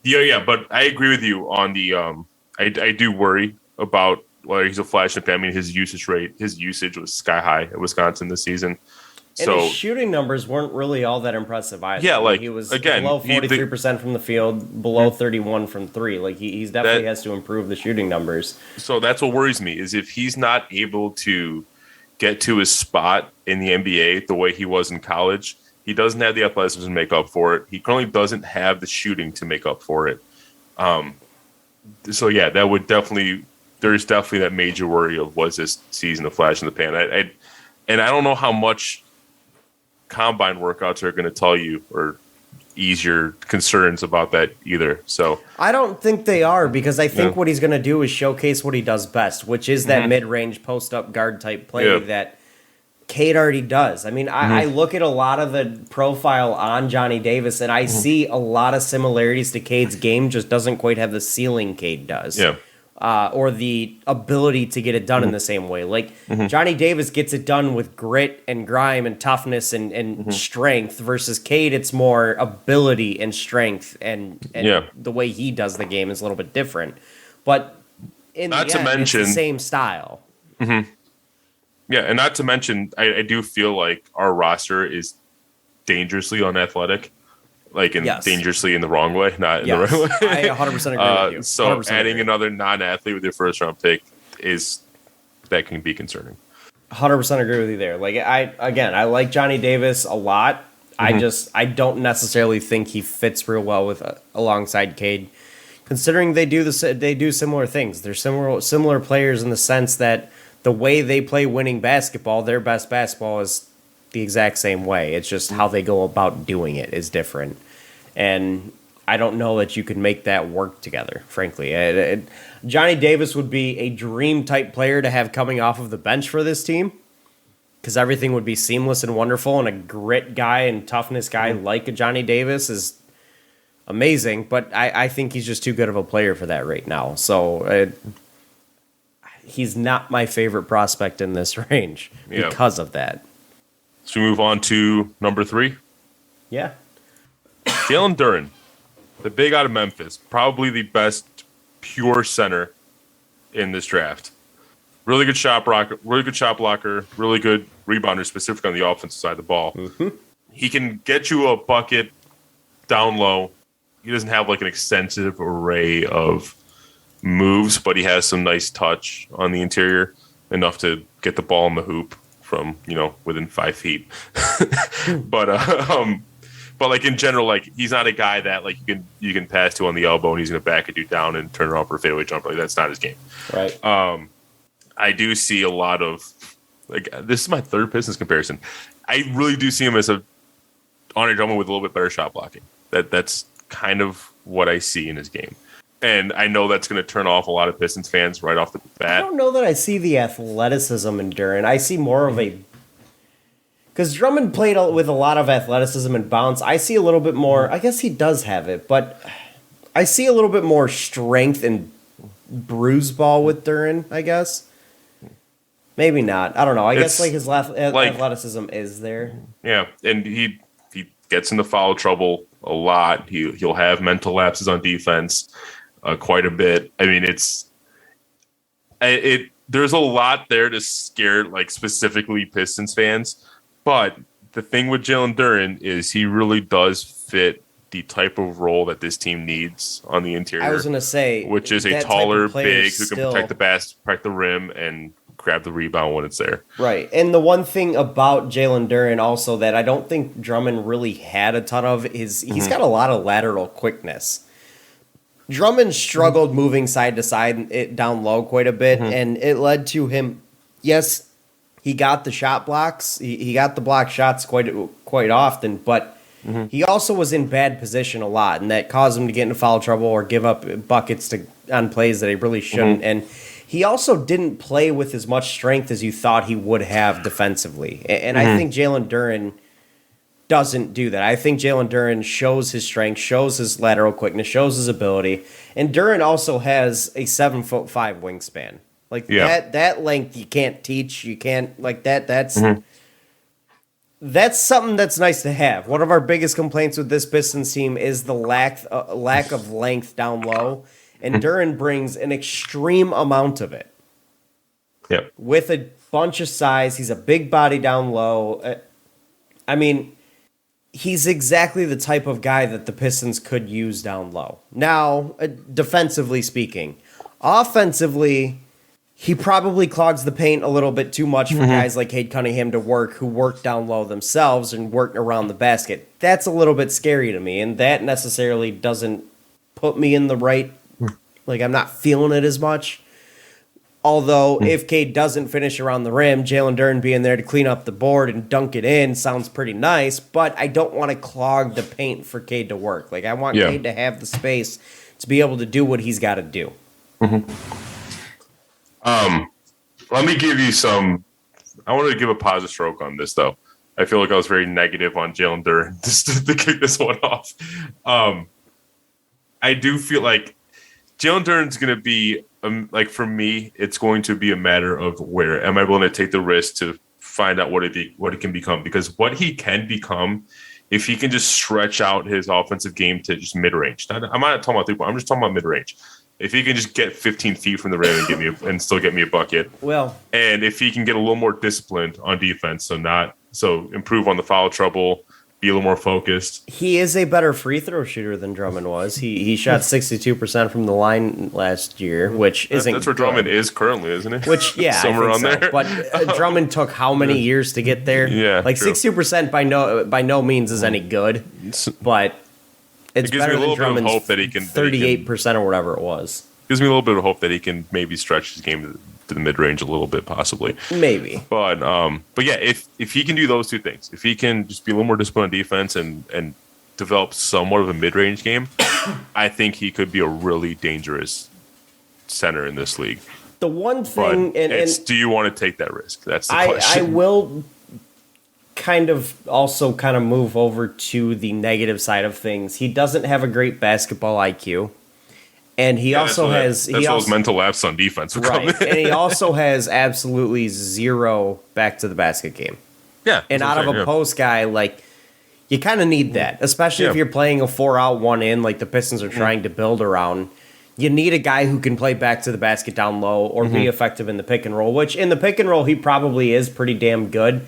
Speaker 3: I agree with you on the I do worry about whether he's a flash in the pan. I mean, his usage was sky high at Wisconsin this season.
Speaker 2: And his shooting numbers weren't really all that impressive either.
Speaker 3: Yeah, like,
Speaker 2: he was
Speaker 3: again,
Speaker 2: below 43% from the field, below 31 from three. Like he's definitely has to improve the shooting numbers.
Speaker 3: So that's what worries me, is if he's not able to get to his spot in the NBA the way he was in college, he doesn't have the athleticism to make up for it. He currently doesn't have the shooting to make up for it. That would definitely. There's definitely that major worry of, was this season a flash in the pan? And I don't know how much combine workouts are going to tell you or ease your concerns about that either. So
Speaker 2: I don't think they are, because I think what he's going to do is showcase what he does best, which is that mid-range post-up guard type play that Cade already does. I mean, I look at a lot of the profile on Johnny Davis, and I see a lot of similarities to Cade's game, just doesn't quite have the ceiling Cade does.
Speaker 3: Yeah.
Speaker 2: Or the ability to get it done in the same way. Like Johnny Davis gets it done with grit and grime and toughness and strength, versus Cade, it's more ability and strength, and the way he does the game is a little bit different. But in the end, it's the same style.
Speaker 3: Mm-hmm. Yeah, and not to mention, I do feel like our roster is dangerously unathletic. Like dangerously in the wrong way, not in the right way.
Speaker 2: I 100% agree with you.
Speaker 3: So adding another non-athlete with your first round pick can be concerning.
Speaker 2: 100% agree with you there. Like I like Johnny Davis a lot. I don't necessarily think he fits real well with alongside Cade, considering they do similar things. They're similar players in the sense that the way they play winning basketball, their best basketball is the exact same way. It's just how they go about doing it is different. And I don't know that you could make that work together, frankly. Johnny Davis would be a dream type player to have coming off of the bench for this team, because everything would be seamless and wonderful, and a grit guy and toughness guy like a Johnny Davis is amazing, but I think he's just too good of a player for that right now. So he's not my favorite prospect in this range because of that.
Speaker 3: So we move on to number 3.
Speaker 2: Yeah.
Speaker 3: Jalen Durham, the big out of Memphis, probably the best pure center in this draft. Really good shot blocker, really good rebounder, specifically on the offensive side of the ball. Mm-hmm. He can get you a bucket down low. He doesn't have like an extensive array of moves, but he has some nice touch on the interior, enough to get the ball in the hoop from within 5 feet. but like in general, like he's not a guy that like you can pass to on the elbow and he's gonna back a dude down and turn around for a fadeaway jumper. Like that's not his game.
Speaker 2: Right.
Speaker 3: I do see a lot of like, this is my third Pistons comparison. I really do see him as a Andre Drummond with a little bit better shot blocking. That's kind of what I see in his game. And I know that's going to turn off a lot of Pistons fans right off the bat.
Speaker 2: I don't know that I see the athleticism in Durant. I see more of a... Because Drummond played with a lot of athleticism and bounce. I see a little bit more... I guess he does have it, but I see a little bit more strength and bruise ball with Durant, I guess. Maybe not. I don't know. I guess like his athleticism is there.
Speaker 3: Yeah, and he gets into foul trouble a lot. He'll have mental lapses on defense. quite a bit. I mean, there's a lot there to scare like specifically Pistons fans, but the thing with Jalen Durham is he really does fit the type of role that this team needs on the interior.
Speaker 2: I was going to say,
Speaker 3: which is a taller, big who can protect the rim, and grab the rebound when it's there.
Speaker 2: Right. And the one thing about Jalen Durham also that I don't think Drummond really had a ton of is he's got a lot of lateral quickness. Drummond struggled moving side to side down low quite a bit, and it led to him, yes, he got the shot blocks. He got the block shots quite often, but he also was in bad position a lot, and that caused him to get into foul trouble or give up buckets on plays that he really shouldn't. And he also didn't play with as much strength as you thought he would have defensively. And I think Jalen Durham doesn't do that. I think Jalen Durham shows his strength, shows his lateral quickness, shows his ability. And Durham also has a 7'5" wingspan. Like that length you can't teach. You can't like that. That's something that's nice to have. One of our biggest complaints with this Pistons team is the lack of length down low. And Durham brings an extreme amount of it.
Speaker 3: Yep.
Speaker 2: With a bunch of size. He's a big body down low. I mean, he's exactly the type of guy that the Pistons could use down low. Now, defensively speaking. Offensively, he probably clogs the paint a little bit too much for guys like Cade Cunningham to who work down low themselves and work around the basket. That's a little bit scary to me, and that necessarily doesn't put me in the right. Like, I'm not feeling it as much. Although, if Cade doesn't finish around the rim, Jalen Durham being there to clean up the board and dunk it in sounds pretty nice, but I don't want to clog the paint for Cade to work. Like, I want Cade to have the space to be able to do what he's got to do.
Speaker 3: Let me give you some. I wanted to give a positive stroke on this, though. I feel like I was very negative on Jalen Durham just to kick this one off. I do feel like Jalen Durham's going to be, like for me, it's going to be a matter of where am I willing to take the risk to find out what it can become. Because what he can become, if he can just stretch out his offensive game to just mid-range. I'm not talking about three-point, I'm just talking about mid-range. If he can just get 15 feet from the rim and still get me a bucket, and if he can get a little more disciplined on defense, so improve on the foul trouble, be a little more focused.
Speaker 2: He is a better free throw shooter than Drummond was. He shot 62% from the line last year, which isn't.
Speaker 3: That's where
Speaker 2: good.
Speaker 3: Drummond is currently, isn't it?
Speaker 2: Which
Speaker 3: somewhere on there.
Speaker 2: But Drummond took how many years to get there?
Speaker 3: Yeah,
Speaker 2: like 62% by no means is any good, but. It's
Speaker 3: gives me a little bit of hope that he can
Speaker 2: 38% or whatever it was.
Speaker 3: Gives me a little bit of hope that he can maybe stretch his game to the mid range a little bit, possibly.
Speaker 2: Maybe.
Speaker 3: But yeah, if he can do those two things, if he can just be a little more disciplined on defense and develop somewhat of a mid range game, I think he could be a really dangerous center in this league.
Speaker 2: The one thing,
Speaker 3: do you want to take that risk? That's the question.
Speaker 2: I will kind of move over to the negative side of things. He doesn't have a great basketball IQ, and he also has
Speaker 3: those mental lapses on defense,
Speaker 2: right? And he also has absolutely zero back to the basket game.
Speaker 3: Yeah,
Speaker 2: and out of a post guy, like you kind of need that, especially if you're playing a 4-out 1-in like the Pistons are trying to build around. You need a guy who can play back to the basket down low or be effective in the pick and roll. Which in the pick and roll he probably is pretty damn good.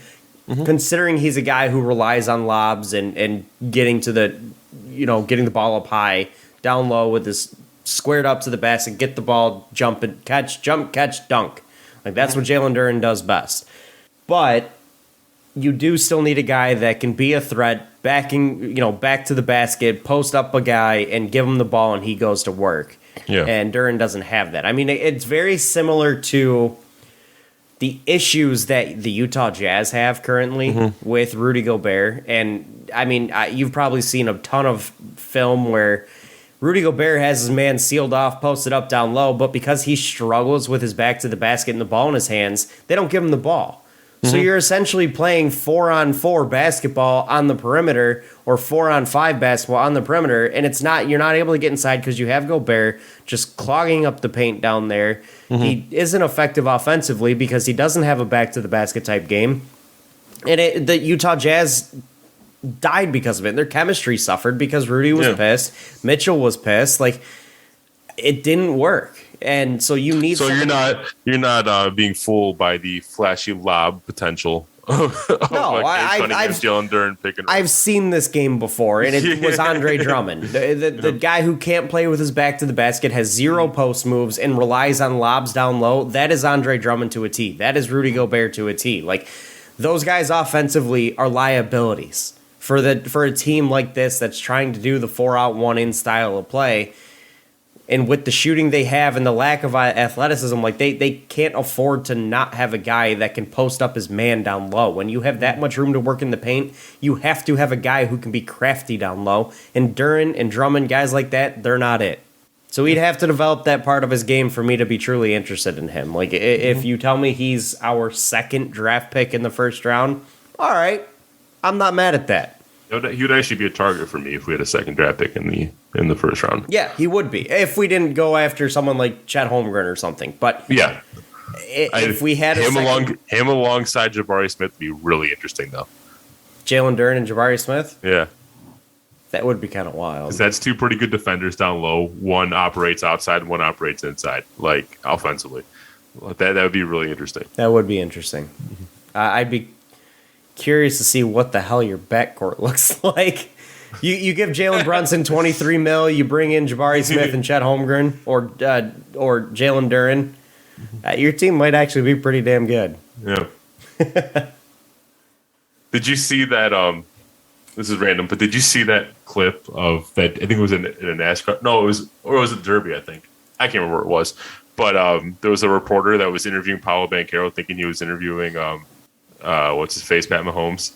Speaker 2: Considering he's a guy who relies on lobs and getting to getting the ball up high, down low with this squared up to the basket, get the ball, jump, catch, dunk. Like that's what Jalen Durham does best. But you do still need a guy that can be a threat, back to the basket, post up a guy and give him the ball and he goes to work.
Speaker 3: Yeah.
Speaker 2: And Durham doesn't have that. I mean, it's very similar to the issues that the Utah Jazz have currently with Rudy Gobert. And, I mean, you've probably seen a ton of film where Rudy Gobert has his man sealed off, posted up down low, but because he struggles with his back to the basket and the ball in his hands, they don't give him the ball. So you're essentially playing 4-on-4 basketball on the perimeter or 4-on-5 basketball on the perimeter, and you're not able to get inside because you have Gobert just clogging up the paint down there. He isn't effective offensively because he doesn't have a back to the basket type game. And the Utah Jazz died because of it. Their chemistry suffered because Rudy was pissed. Mitchell was pissed. Like it didn't work. And so you need.
Speaker 3: So you're not being fooled by the flashy lob potential.
Speaker 2: No, I've
Speaker 3: Jalen Durham picking.
Speaker 2: I've seen this game before, and it was Andre Drummond, the guy who can't play with his back to the basket, has zero post moves, and relies on lobs down low. That is Andre Drummond to a T. That is Rudy Gobert to a T. Like, those guys offensively are liabilities for a team like this that's trying to do the 4-out 1-in style of play. And with the shooting they have and the lack of athleticism, like they can't afford to not have a guy that can post up his man down low. When you have that much room to work in the paint, you have to have a guy who can be crafty down low. And Durham and Drummond, guys like that, they're not it. So he'd have to develop that part of his game for me to be truly interested in him. Like, if you tell me he's our second draft pick in the first round, all right, I'm not mad at that.
Speaker 3: He would actually be a target for me if we had a second draft pick in the first round.
Speaker 2: Yeah, he would be if we didn't go after someone like Chet Holmgren or something. But
Speaker 3: yeah,
Speaker 2: if we had
Speaker 3: him alongside Jabari Smith, would be really interesting though.
Speaker 2: Jalen Durham and Jabari Smith.
Speaker 3: Yeah,
Speaker 2: that would be kind of wild.
Speaker 3: 'Cause that's two pretty good defenders down low. One operates outside, one operates inside, like offensively. That would be really interesting.
Speaker 2: That would be interesting. I'd be curious to see what the hell your backcourt looks like. You give Jalen Brunson $23 million, you bring in Jabari Smith and Chet Holmgren or Jalen Durham. Your team might actually be pretty damn good.
Speaker 3: Yeah. Did you see that? This is random, but did you see that clip of that? I think it was in a NASCAR. No, it was a Derby. I think I can't remember what it was, but there was a reporter that was interviewing Paolo Banchero, thinking he was interviewing what's his face, Pat Mahomes.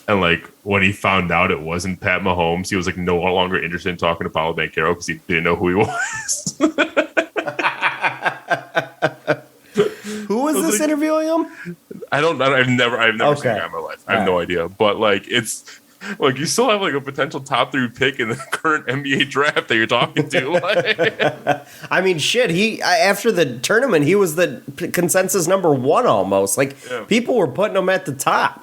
Speaker 3: And like when he found out it wasn't Pat Mahomes, he was like no longer interested in talking to Paolo Banchero because he didn't know who he was.
Speaker 2: Who was this like, interviewing him?
Speaker 3: I've never seen a guy in my life. I have no idea. But like it's like you still have like a potential top 3 pick in the current NBA draft that you're talking to.
Speaker 2: I mean, shit. After the tournament, he was the consensus number 1 almost. Like people were putting him at the top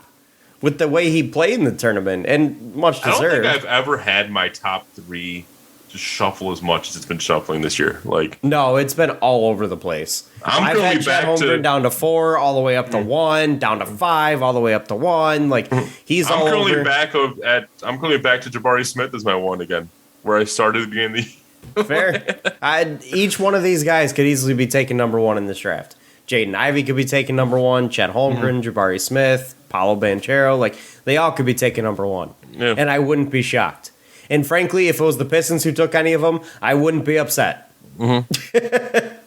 Speaker 2: with the way he played in the tournament, and much deserved.
Speaker 3: I don't think I've ever had my top 3 just shuffle as much as it's been shuffling this year. Like,
Speaker 2: no, it's been all over the place. I've had Chet Holmgren down to 4, all the way up to 1, down to 5, all the way up to 1. Like he's all over.
Speaker 3: I'm currently back to Jabari Smith as my 1 again, where I started at the beginning of the
Speaker 2: Fair. Each one of these guys could easily be taken number 1 in this draft. Jaden Ivey could be taken number 1. Chet Holmgren, Jabari Smith, Paolo Banchero, like they all could be taken number 1.
Speaker 3: Yeah.
Speaker 2: And I wouldn't be shocked. And frankly, if it was the Pistons who took any of them, I wouldn't be upset.
Speaker 3: Mm-hmm.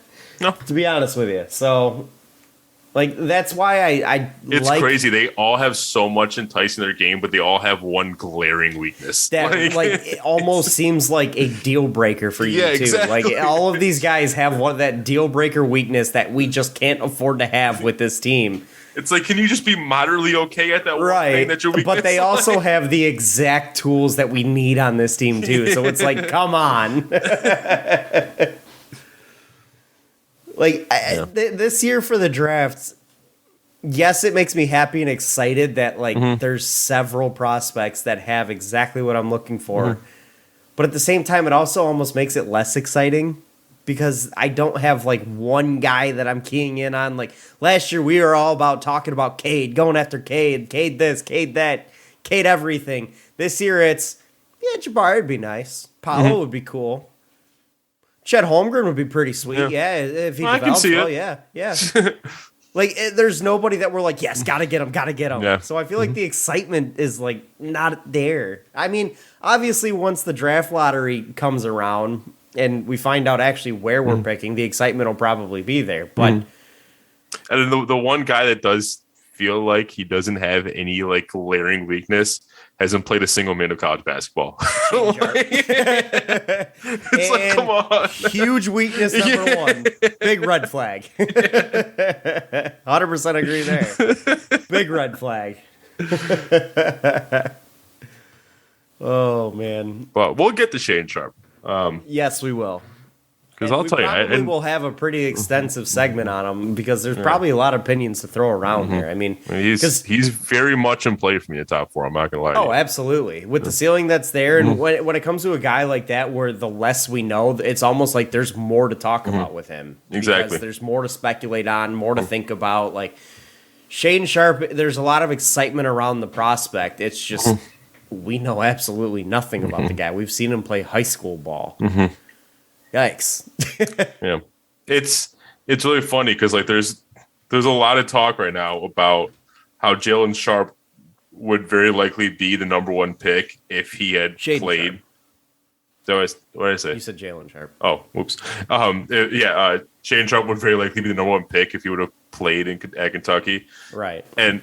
Speaker 3: No,
Speaker 2: to be honest with you. So, like that's why
Speaker 3: it's crazy. They all have so much enticing their game, but they all have one glaring weakness.
Speaker 2: That it almost seems like a deal breaker for you too.
Speaker 3: Exactly.
Speaker 2: Like all of these guys have that deal breaker weakness that we just can't afford to have with this team.
Speaker 3: It's like, can you just be moderately okay at that one thing that you're weakness?
Speaker 2: But they also have the exact tools that we need on this team too. So it's like, come on. This year for the draft, yes, it makes me happy and excited that there's several prospects that have exactly what I'm looking for. But at the same time, it also almost makes it less exciting because I don't have one guy that I'm keying in on. Like last year, we were all about talking about Cade, going after Cade this, Cade that, Cade everything. This year, it's Jabari would be nice, Paolo would be cool. Chet Holmgren would be pretty sweet, yeah if he develops well, yeah. There's nobody that we're like, yes, gotta get him.
Speaker 3: Yeah.
Speaker 2: So I feel like the excitement is not there. I mean, obviously, once the draft lottery comes around and we find out actually where we're picking, the excitement will probably be there. But
Speaker 3: and the one guy that does feel like he doesn't have any glaring weakness hasn't played a single minute of college basketball. It's like, come on.
Speaker 2: Huge weakness number 1. Big red flag. 100% agree there. Big red flag. Oh, man.
Speaker 3: But we'll get to Shane Sharpe.
Speaker 2: Yes, we will.
Speaker 3: Because I'll tell you,
Speaker 2: probably will have a pretty extensive segment on him because there's probably a lot of opinions to throw around there. I mean,
Speaker 3: he's very much in play for me in the top four. I'm not gonna lie.
Speaker 2: Oh, absolutely. With the ceiling that's there, and when it comes to a guy like that, where the less we know, it's almost like there's more to talk about with him.
Speaker 3: Exactly.
Speaker 2: Because there's more to speculate on, more to think about. Like Shaedon Sharpe, there's a lot of excitement around the prospect. It's just we know absolutely nothing about the guy. We've seen him play high school ball. Yikes.
Speaker 3: Yeah, it's really funny because like there's a lot of talk right now about how Jalen Sharpe would very likely be the number one pick if he had played. So what did I say?
Speaker 2: You said Jalen Sharpe.
Speaker 3: Oh, whoops. Shaedon Sharpe would very likely be the number one pick if he would have played at Kentucky.
Speaker 2: Right.
Speaker 3: And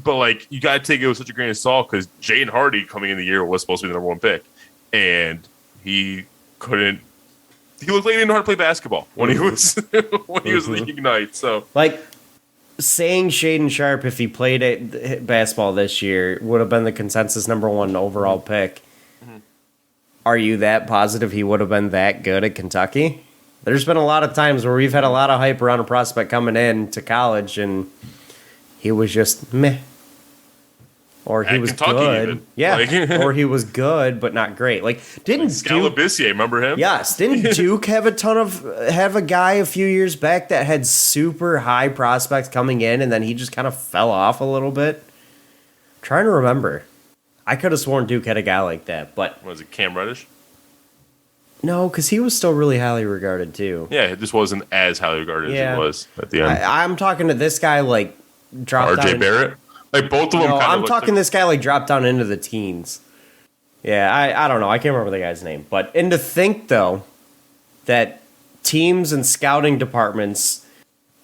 Speaker 3: but like you got to take it with such a grain of salt because Jaden Hardy coming in the year was supposed to be the number one pick, and he couldn't. He looked like he didn't know how to play basketball when he was in the Ignite. So,
Speaker 2: like saying Shaedon Sharpe, if he played at basketball this year, would have been the consensus number one overall pick. Are you that positive he would have been that good at Kentucky? There's been a lot of times where we've had a lot of hype around a prospect coming in to college, and he was just meh. Or he was
Speaker 3: Kentucky
Speaker 2: good.
Speaker 3: even.
Speaker 2: Yeah. Or he was good, but not great. Like, didn't
Speaker 3: Scalabissier, remember him?
Speaker 2: Yes. Didn't Duke have a guy a few years back that had super high prospects coming in, and then he just kind of fell off a little bit? I'm trying to remember. I could have sworn Duke had a guy like that, but
Speaker 3: Was it Cam Reddish?
Speaker 2: no, because he was still really highly regarded too.
Speaker 3: Yeah, it just wasn't as highly regarded as it was at the end.
Speaker 2: I'm talking to this guy like dropped down.
Speaker 3: RJ Barrett? Like both of them.
Speaker 2: No,
Speaker 3: kind
Speaker 2: I'm talking this guy like dropped down into the teens. Yeah, I don't know. I can't remember the guy's name. And to think though that teams and scouting departments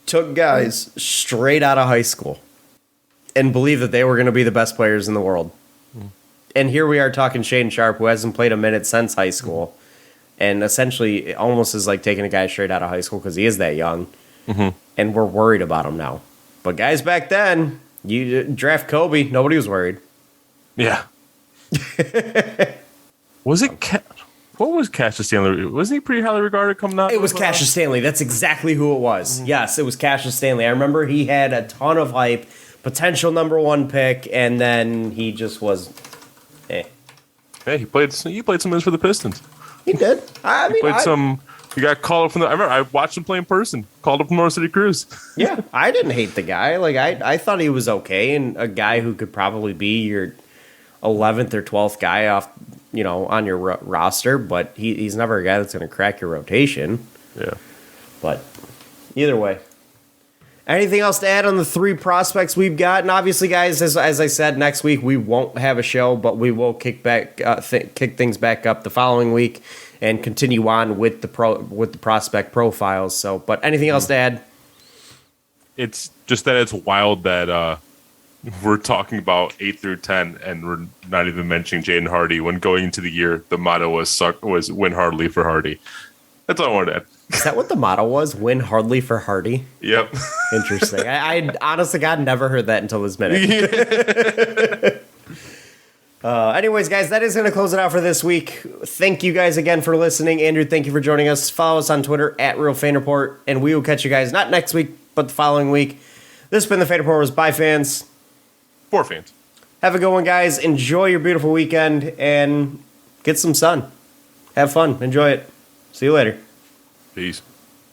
Speaker 2: took guys straight out of high school and believed that they were going to be the best players in the world. And here we are talking Shaedon Sharpe, who hasn't played a minute since high school, and essentially it almost is like taking a guy straight out of high school because he is that young, and we're worried about him now. But guys back then, you draft Kobe, nobody was worried.
Speaker 3: Yeah. Was it? What was Cassius Stanley? Wasn't he pretty highly regarded coming out?
Speaker 2: It was Cassius Stanley. That's exactly who it was. Yes, it was Cassius Stanley. I remember he had a ton of hype, potential number one pick, and then he just was.
Speaker 3: Hey, he played some minutes for the Pistons.
Speaker 2: He did. I mean,
Speaker 3: He got called up from I remember I watched him play in person. Called up from North City Cruise.
Speaker 2: Yeah, I didn't hate the guy. Like I thought he was okay, and a guy who could probably be your 11th or 12th guy off, on your roster. But he's never a guy that's going to crack your rotation.
Speaker 3: Yeah.
Speaker 2: But either way. Anything else to add on the three prospects we've got? And obviously, guys, as I said, next week we won't have a show, but we will kick things back up the following week and continue on with the prospect profiles. So, but anything else to add?
Speaker 3: It's just that it's wild that we're talking about 8 through 10, and we're not even mentioning Jaden Hardy when going into the year the motto was win hardly for Hardy. That's all I wanted to add.
Speaker 2: Is that what the motto was? Win hardly for Hardy?
Speaker 3: Yep.
Speaker 2: Interesting. I honest to God never heard that until this minute. Anyways, guys, that is going to close it out for this week. Thank you guys again for listening. Andrew, thank you for joining us. Follow us on Twitter @RealFanReport, and we will catch you guys not next week, but the following week. This has been the Fan Report by fans.
Speaker 3: For fans.
Speaker 2: Have a good one, guys. Enjoy your beautiful weekend and get some sun. Have fun. Enjoy it. See you later.
Speaker 3: Peace.